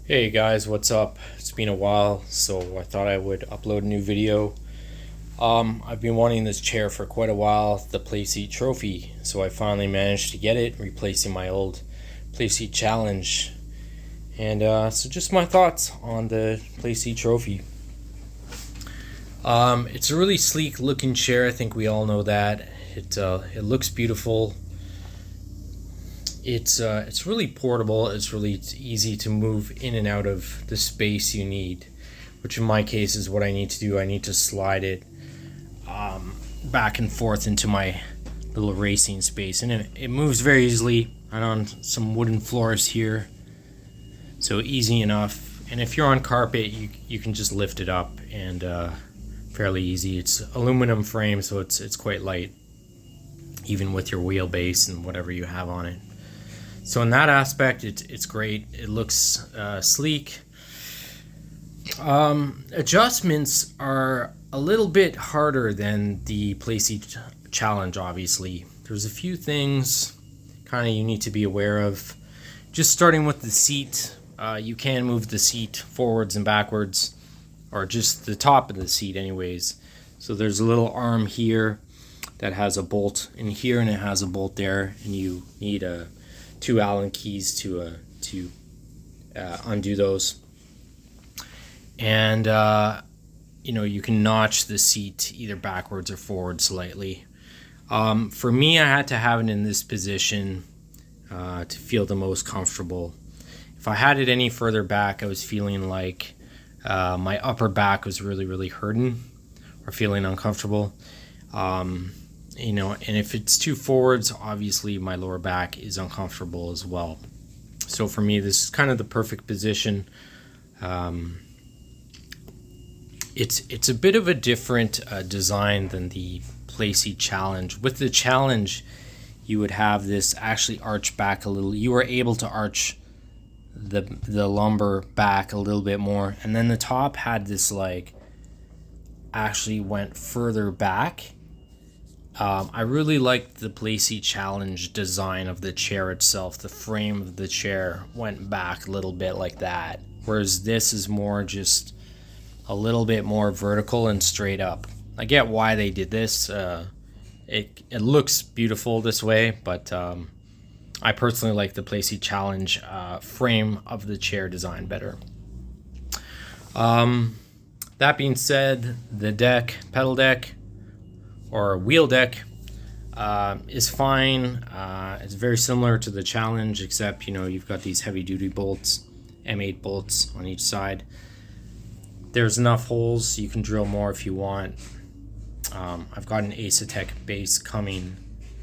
Hey guys, what's up? It's been a while, so I thought I would upload a new video. I've been wanting this chair for quite a while, the Playseat Trophy, so I finally managed to get it, replacing my old Playseat Challenge. And so just my thoughts on the Playseat Trophy. It's a really sleek looking chair, I think we all know that. It looks beautiful. It's really portable. It's really easy to move in and out of the space you need, which in my case is what I need to do. I need to slide it back and forth into my little racing space, and it moves very easily. I'm on some wooden floors here, so easy enough. And if you're on carpet, you can just lift it up, and fairly easy. It's aluminum frame, so it's quite light, even with your wheelbase and whatever you have on it. So in that aspect, it's great. It looks sleek. Adjustments are a little bit harder than the Playseat Challenge, obviously. There's a few things kind of you need to be aware of. Just starting with the seat, you can move the seat forwards and backwards, or just the top of the seat anyways. So there's a little arm here that has a bolt in here, and it has a bolt there, and you need two Allen keys to undo those. And you can notch the seat either backwards or forward slightly. For me, I had to have it in this position to feel the most comfortable. If I had it any further back, I was feeling like my upper back was really hurting or feeling uncomfortable. And if it's too forwards, obviously my lower back is uncomfortable as well. So for me, this is kind of the perfect position. It's a bit of a different design than the Playseat Challenge. With the Challenge, you would have this actually arch back a little. You were able to arch the lumbar back a little bit more, and then the top had this actually went further back. I really liked the Playseat Challenge design of the chair itself. The frame of the chair went back a little bit like that, whereas this is more just a little bit more vertical and straight up. I get why they did this. It looks beautiful this way, but I personally like the Playseat Challenge frame of the chair design better. That being said, the pedal deck, or wheel deck, is fine. It's very similar to the Challenge, except you've got these heavy duty bolts, M8 bolts on each side. There's enough holes. You can drill more if you want. I've got an Ace-Tech base coming,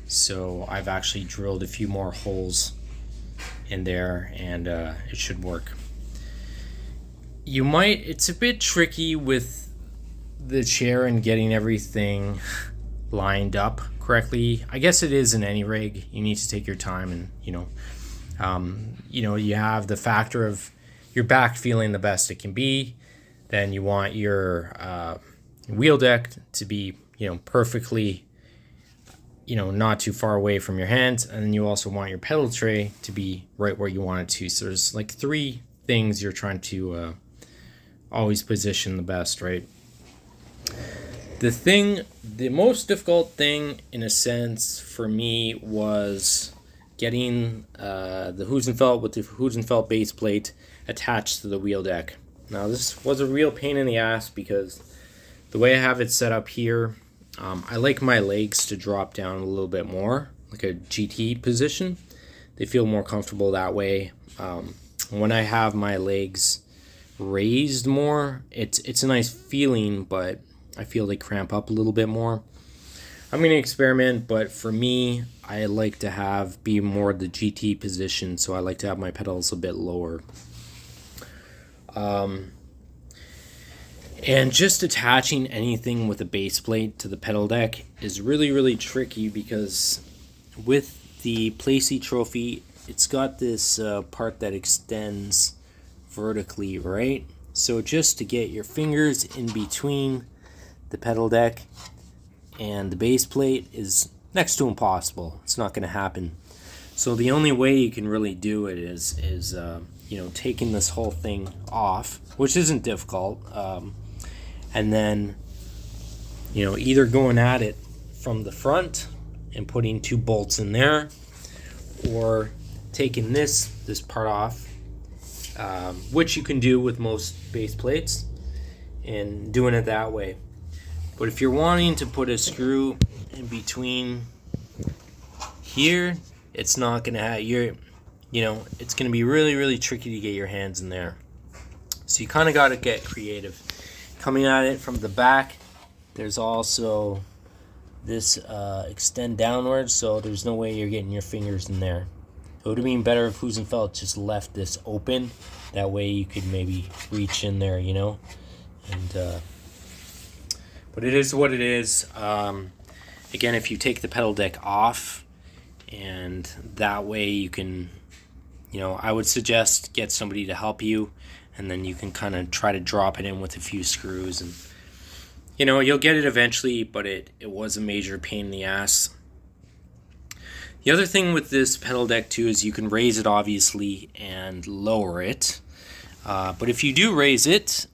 so I've actually drilled a few more holes in there, and it should work. It's a bit tricky with the chair and getting everything lined up correctly. I guess it is in any rig. You need to take your time, and you have the factor of your back feeling the best it can be. Then you want your wheel deck to be perfectly not too far away from your hands, and then you also want your pedal tray to be right where you want it to. So there's three things you're trying to always position the best, right? The most difficult thing, in a sense, for me was getting the Huizenfeld with the Huizenfeld base plate attached to the wheel deck. Now, this was a real pain in the ass because the way I have it set up here, I like my legs to drop down a little bit more, like a GT position. They feel more comfortable that way. When I have my legs raised more, it's a nice feeling, but I feel they cramp up a little bit more. I'm going to experiment, but for me, I like to be more the GT position, so I like to have my pedals a bit lower. And just attaching anything with a base plate to the pedal deck is really tricky, because with the Playseat Trophy, it's got this part that extends vertically, right? So just to get your fingers in between the pedal deck and the base plate is next to impossible. It's not going to happen. So the only way you can really do it is taking this whole thing off, which isn't difficult, and then either going at it from the front and putting 2 bolts in there, or taking this part off, which you can do with most base plates, and doing it that way. But if you're wanting to put a screw in between here, it's not gonna have it's gonna be really, really tricky to get your hands in there. So you kind of got to get creative. Coming at it from the back, there's also this extend downwards, so there's no way you're getting your fingers in there. It would have been better if Husenfeld just left this open. That way you could maybe reach in there, and but it is what it is. Again, if you take the pedal deck off, and that way you can, I would suggest get somebody to help you, and then you can kind of try to drop it in with a few screws, and you'll get it eventually, but it was a major pain in the ass. The other thing with this pedal deck too is you can raise it obviously and lower it, but if you do raise it,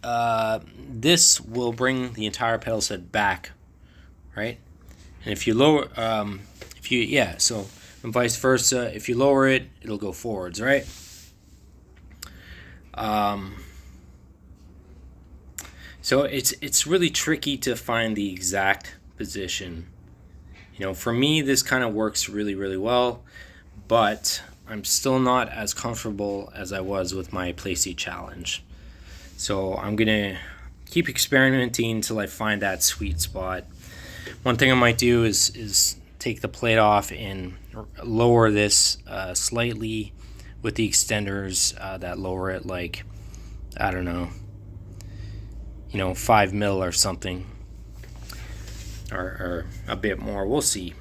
this will bring the entire pedal set back, right? And if you lower, so and vice versa, if you lower it, it'll go forwards, right? So it's really tricky to find the exact position. For me, this kind of works really, really well, but I'm still not as comfortable as I was with my Playseat challenge. So I'm gonna keep experimenting until I find that sweet spot. One thing I might do is take the plate off and lower this slightly with the extenders that lower it, like, I don't know, 5 mil or something, or a bit more. We'll see.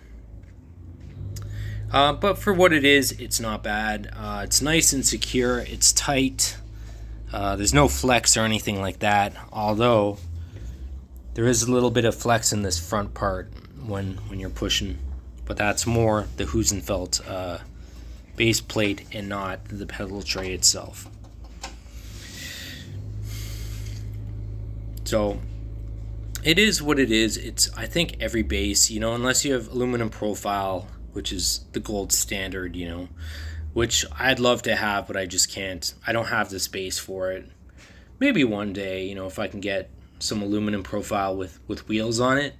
But for what it is, it's not bad. It's nice and secure. It's tight. There's no flex or anything like that, although there is a little bit of flex in this front part when you're pushing, but that's more the Husenfeld base plate and not the pedal tray itself. So it is what it is. It's, I think, every base, unless you have aluminum profile, which is the gold standard, which I'd love to have, but I just can't. I don't have the space for it. Maybe one day, if I can get some aluminum profile with wheels on it.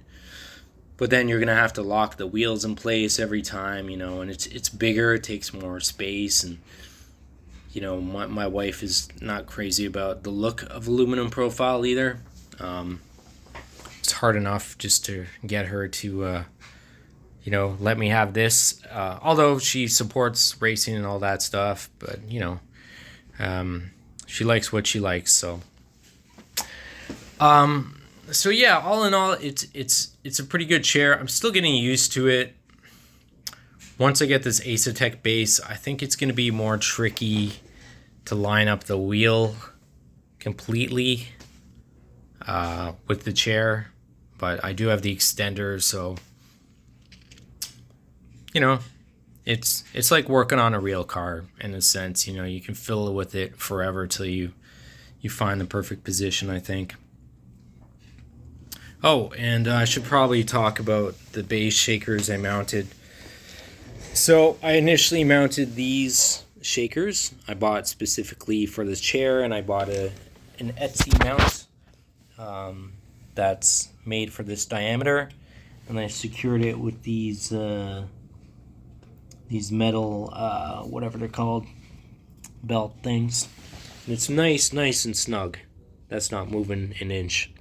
But then you're going to have to lock the wheels in place every time, and it's bigger, it takes more space, and my wife is not crazy about the look of aluminum profile either. It's hard enough just to get her to let me have this, although she supports racing and all that stuff, but she likes what she likes. So yeah, all in all, it's a pretty good chair. I'm still getting used to it. Once I get this Acertec base, I think it's going to be more tricky to line up the wheel completely with the chair, but I do have the extender, so it's like working on a real car in a sense. You can fiddle with it forever till you find the perfect position, I think. Oh, and I should probably talk about the base shakers I mounted. So I initially mounted these shakers I bought specifically for this chair, and I bought an Etsy mount that's made for this diameter, and I secured it with these metal, whatever they're called, belt things. And it's nice and snug. That's not moving an inch.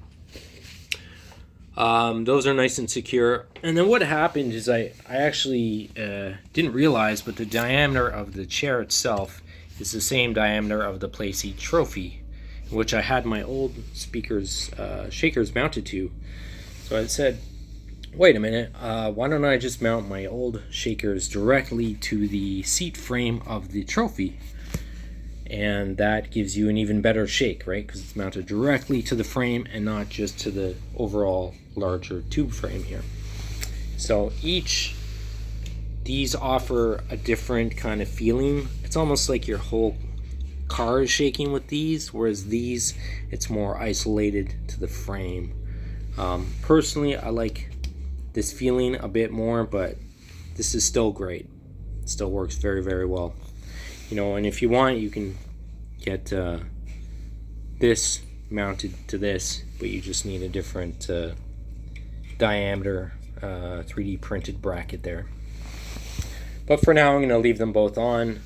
Those are nice and secure. And then what happened is I actually didn't realize, but the diameter of the chair itself is the same diameter of the Playseat trophy, which I had my old shakers mounted to. So I said, wait a minute, why don't I just mount my old shakers directly to the seat frame of the trophy? And that gives you an even better shake, right? Because it's mounted directly to the frame and not just to the overall larger tube frame here. So these offer a different kind of feeling. It's almost like your whole car is shaking with these, whereas these, it's more isolated to the frame. Personally, I like this feeling a bit more, but this is still great. It still works very, very well. You know, and if you want, you can get this mounted to this, but you just need a different diameter 3D printed bracket there. But for now, I'm going to leave them both on.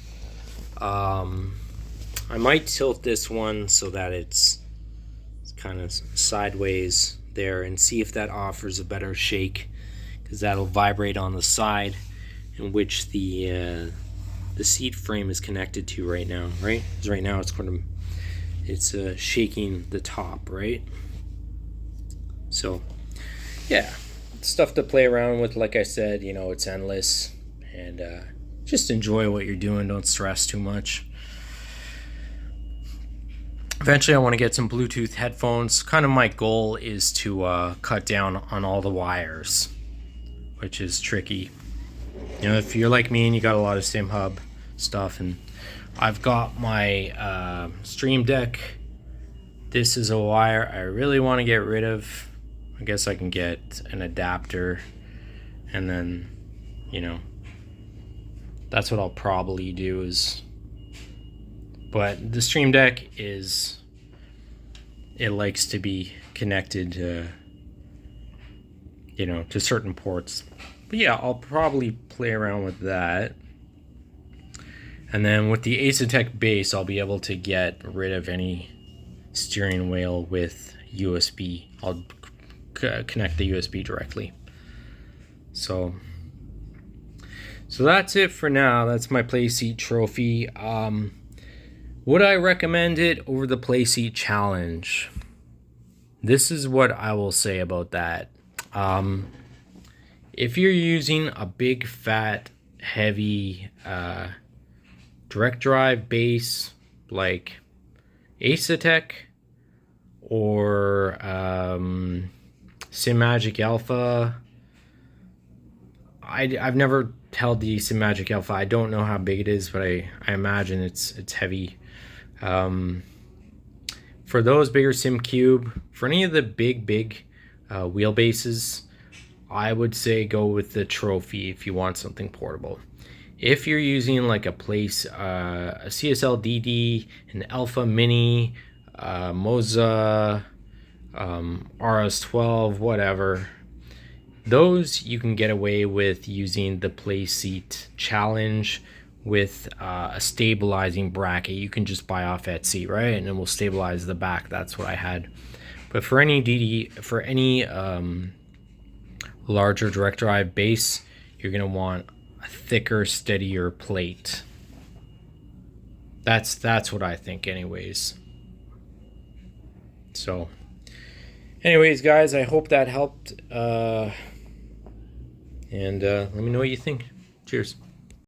I might tilt this one so that it's kind of sideways there and see if that offers a better shake, because that'll vibrate on the side in which the seat frame is connected to right now, right? Because right now it's shaking the top, right? So yeah, stuff to play around with. Like I said, you know, it's endless, and just enjoy what you're doing. Don't stress too much. Eventually I want to get some Bluetooth headphones. Kind of my goal is to cut down on all the wires, which is tricky. You know, if you're like me and you got a lot of Sim Hub stuff, and I've got my Stream Deck. This is a wire I really want to get rid of. I guess I can get an adapter, and then, you know, that's what I'll probably do is, but the Stream Deck it likes to be connected to, you know, to certain ports. But yeah, I'll probably play around with that. And then with the Asetek base, I'll be able to get rid of any steering wheel with USB. I'll connect the USB directly. So that's it for now. That's my Playseat trophy. Would I recommend it over the Playseat challenge? This is what I will say about that. If you're using a big, fat, heavy direct drive base like Asetek or SimMagic Alpha, I've never held the SimMagic Alpha. I don't know how big it is, but I imagine it's heavy. For those bigger SimCube, for any of the big wheelbases, I would say go with the trophy if you want something portable. If you're using like a CSL DD, an Alpha Mini, Moza, RS12, whatever, those you can get away with using the Playseat challenge with a stabilizing bracket. You can just buy off Etsy, right? And it will stabilize the back. That's what I had. But for any larger direct drive base, you're gonna want a thicker, steadier plate. That's what I think, anyways. So, anyways, guys, I hope that helped. And let me know what you think. Cheers.